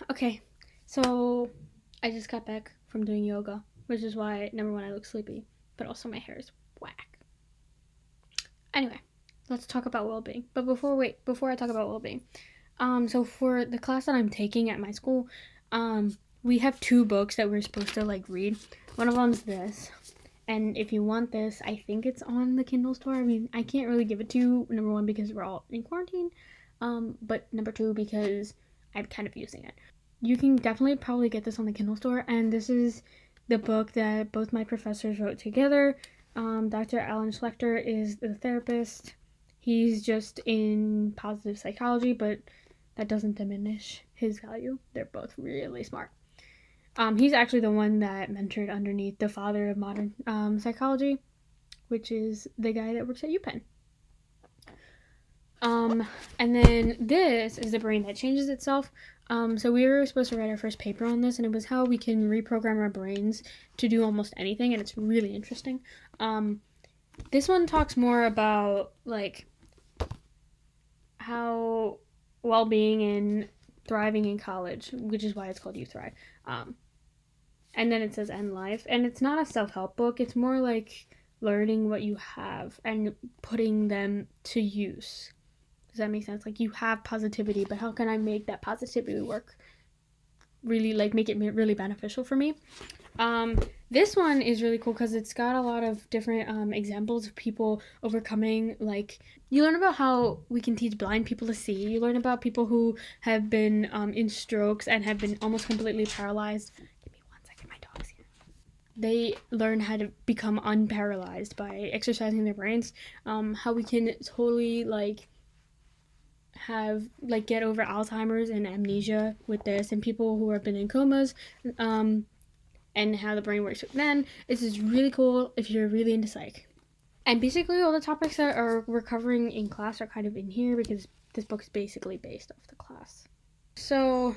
Okay, so I just got back from doing yoga, which is why, number one, I look sleepy, but also my hair is whack. Anyway, let's talk about well-being. But before I talk about well-being, so for the class that I'm taking at my school, we have two books that we're supposed to like read. One of them's this, and if you want this, I think it's on the Kindle store. I mean, I can't really give it to you, number one, because we're all in quarantine, but number two, because I'm kind of using it. You can definitely probably get this on the Kindle store, and this is the book that both my professors wrote together. Dr. Alan Schlechter is the therapist. He's just in positive psychology, but that doesn't diminish his value. They're both really smart. He's actually the one that mentored underneath the father of modern psychology, which is the guy that works at UPenn. And then this is the brain that changes itself. So we were supposed to write our first paper on this, and it was how we can reprogram our brains to do almost anything, and it's really interesting. This one talks more about like how well-being and thriving in college, which is why it's called UThrive. And then it says end life, and it's not a self-help book. It's more like learning what you have and putting them to use. Does that make sense? Like, you have positivity, but how can I make that positivity work? Really, like, make it really beneficial for me. This one is really cool because it's got a lot of different examples of people overcoming, like, you learn about how we can teach blind people to see. You learn about people who have been in strokes and have been almost completely paralyzed. Give me 1 second, my dog's here. They learn how to become unparalyzed by exercising their brains. How we can totally, like, get over Alzheimer's and amnesia with this, and people who have been in comas, and how the brain works. Then this is really cool if you're really into psych. And basically all the topics that we're covering in class are kind of in here because this book is basically based off the class. So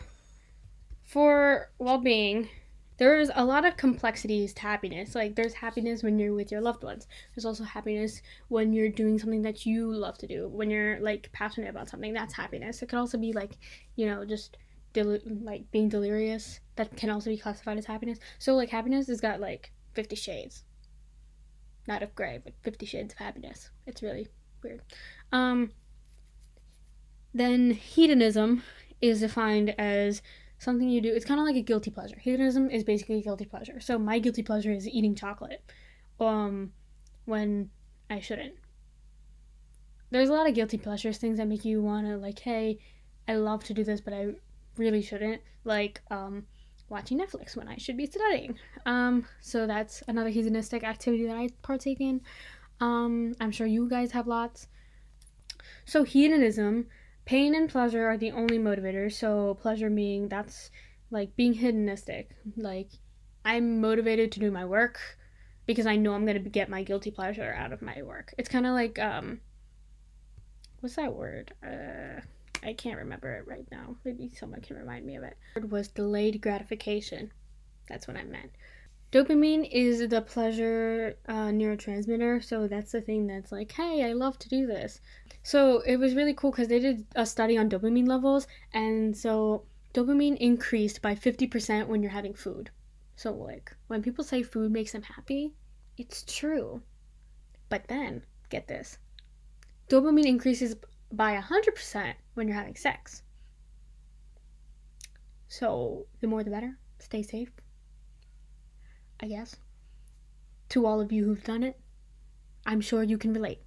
for well-being, there's a lot of complexities to happiness. Like, there's happiness when you're with your loved ones. There's also happiness when you're doing something that you love to do. When you're, like, passionate about something, that's happiness. It could also be, like, just like being delirious. That can also be classified as happiness. So, like, happiness has got, like, 50 shades. Not of gray, but 50 shades of happiness. It's really weird. Then hedonism is defined as something you do. It's kind of like a guilty pleasure. Hedonism is basically a guilty pleasure. So my guilty pleasure is eating chocolate when I shouldn't. There's a lot of guilty pleasures, things that make you want to, like, hey, I love to do this, but I really shouldn't. Like watching Netflix when I should be studying. So that's another hedonistic activity that I partake in. I'm sure you guys have lots. So hedonism, pain and pleasure are the only motivators. So pleasure being, that's like being hedonistic. Like, I'm motivated to do my work because I know I'm going to get my guilty pleasure out of my work. It's kind of like, what's that word? I can't remember it right now. Maybe someone can remind me of it. The word was delayed gratification. That's what I meant. Dopamine is the pleasure neurotransmitter, so that's the thing that's like, hey, I love to do this. So it was really cool because they did a study on dopamine levels, and so dopamine increased by 50% when you're having food. So, like, when people say food makes them happy, it's true. But then, get this, dopamine increases by 100% when you're having sex. So the more the better. Stay safe, I guess. To all of you who've done it, I'm sure you can relate.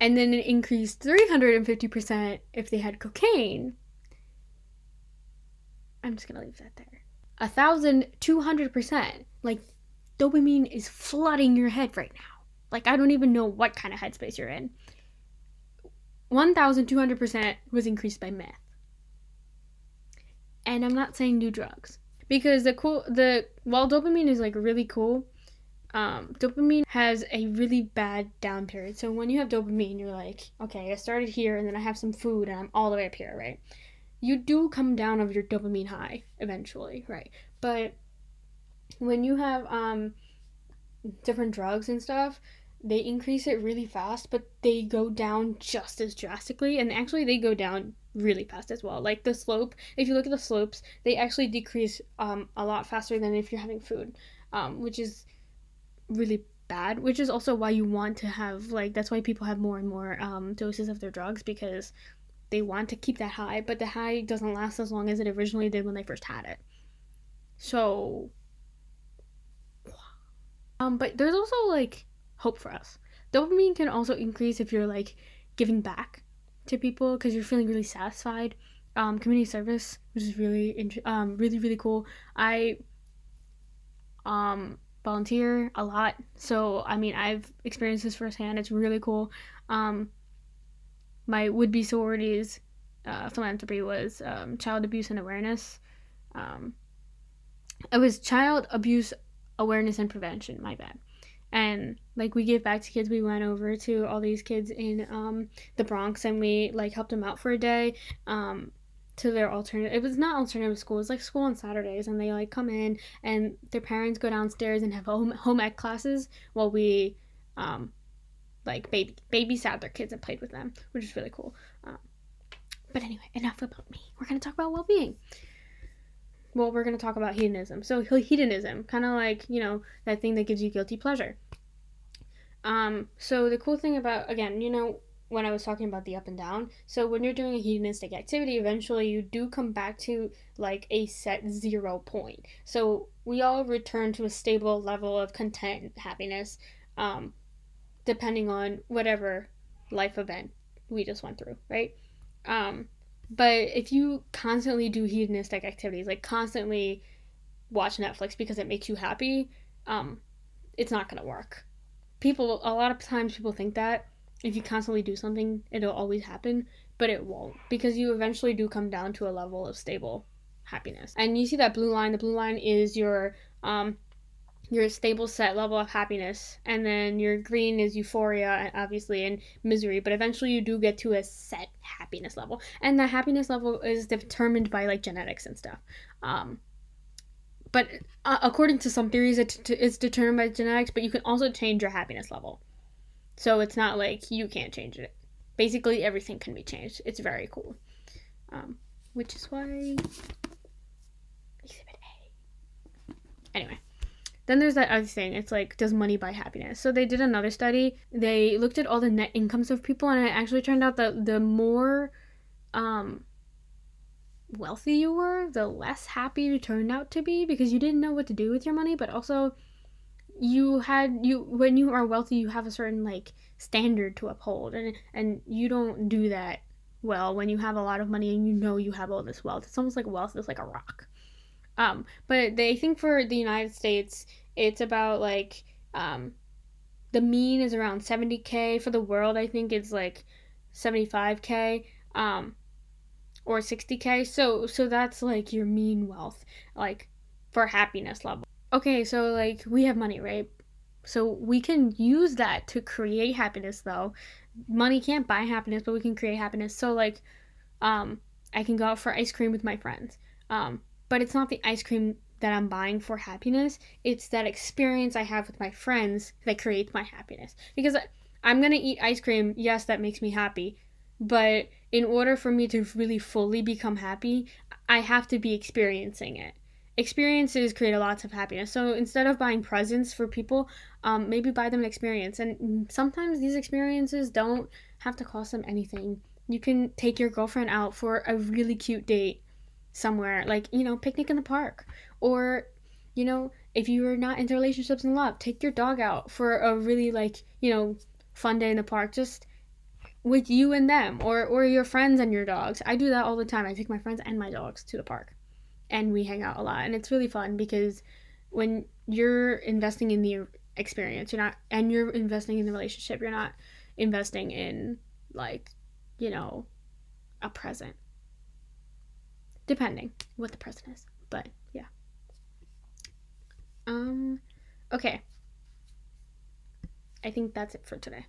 And then it increased 350% if they had cocaine. I'm just gonna leave that there. 1,200%. Like, dopamine is flooding your head right now. Like, I don't even know what kind of headspace you're in. 1,200% was increased by meth. And I'm not saying do drugs. Because while dopamine is, like, really cool, dopamine has a really bad down period. So when you have dopamine, you're like, okay, I started here and then I have some food and I'm all the way up here, right? You do come down of your dopamine high eventually, right? But when you have different drugs and stuff, they increase it really fast, but they go down just as drastically. And actually, they go down really fast as well. Like the slope, if you look at the slopes, they actually decrease a lot faster than if you're having food, which is really bad. Which is also why you want to have, like, that's why people have more and more doses of their drugs, because they want to keep that high, but the high doesn't last as long as it originally did when they first had it. So, but there's also like hope for us. Dopamine can also increase if you're like giving back to people because you're feeling really satisfied. Community service, which is really cool. I volunteer a lot, so I mean I've experienced this firsthand. It's really cool. My would-be sorority's philanthropy was child abuse and awareness. Um, it was child abuse awareness and prevention. My bad. And like we gave back to kids. We went over to all these kids in the Bronx, and we like helped them out for a day. To their alternative, it was not alternative school, it was like school on Saturdays, and they like come in and their parents go downstairs and have home ec classes while we like babysat their kids and played with them, which is really cool. But anyway, enough about me. We're gonna talk about well-being. Well, we're gonna talk about hedonism. So hedonism, kind of like, you know, that thing that gives you guilty pleasure. So the cool thing about, again, you know, when I was talking about the up and down, so when you're doing a hedonistic activity, eventually you do come back to like a set 0 point. So we all return to a stable level of content, happiness, depending on whatever life event we just went through, right? But if you constantly do hedonistic activities, like constantly watch Netflix because it makes you happy, it's not gonna work. People, a lot of times people think that if you constantly do something, it'll always happen, but it won't, because you eventually do come down to a level of stable happiness. And you see that blue line. The blue line is your stable set level of happiness, and then your green is euphoria, obviously, and misery, but eventually you do get to a set happiness level, and the happiness level is determined by like genetics and stuff. But according to some theories, it's determined by genetics, but you can also change your happiness level, so it's not like you can't change it. Basically everything can be changed. It's very cool, which is why exhibit A. Anyway, then there's that other thing. It's like, does money buy happiness? So they did another study. They looked at all the net incomes of people, and it actually turned out that the more wealthy you were, the less happy you turned out to be, because you didn't know what to do with your money, but also when you are wealthy, you have a certain like standard to uphold, and you don't do that well when you have a lot of money and you know you have all this wealth. It's almost like wealth is like a rock. But they think for the United States, it's about like the mean is around 70K. For the world, I think it's like 75K, or 60K. So that's like your mean wealth, like for happiness level. Okay, so like we have money, right? So we can use that to create happiness, though. Money can't buy happiness, but we can create happiness. So like I can go out for ice cream with my friends. But it's not the ice cream that I'm buying for happiness. It's that experience I have with my friends that creates my happiness. Because I'm going to eat ice cream, yes, that makes me happy. But in order for me to really fully become happy, I have to be experiencing it. Experiences create lots of happiness. So instead of buying presents for people, maybe buy them an experience. And sometimes these experiences don't have to cost them anything. You can take your girlfriend out for a really cute date somewhere, like, you know, picnic in the park. Or, you know, if you're not into relationships and love, take your dog out for a really, like, you know, fun day in the park, just with you and them, or your friends and your dogs. I do that all the time. I take my friends and my dogs to the park, and we hang out a lot, and it's really fun, because when you're investing in the experience, you're investing in the relationship, you're not investing in, like, you know, a present, depending what the present is. But yeah. Okay, I think that's it for today.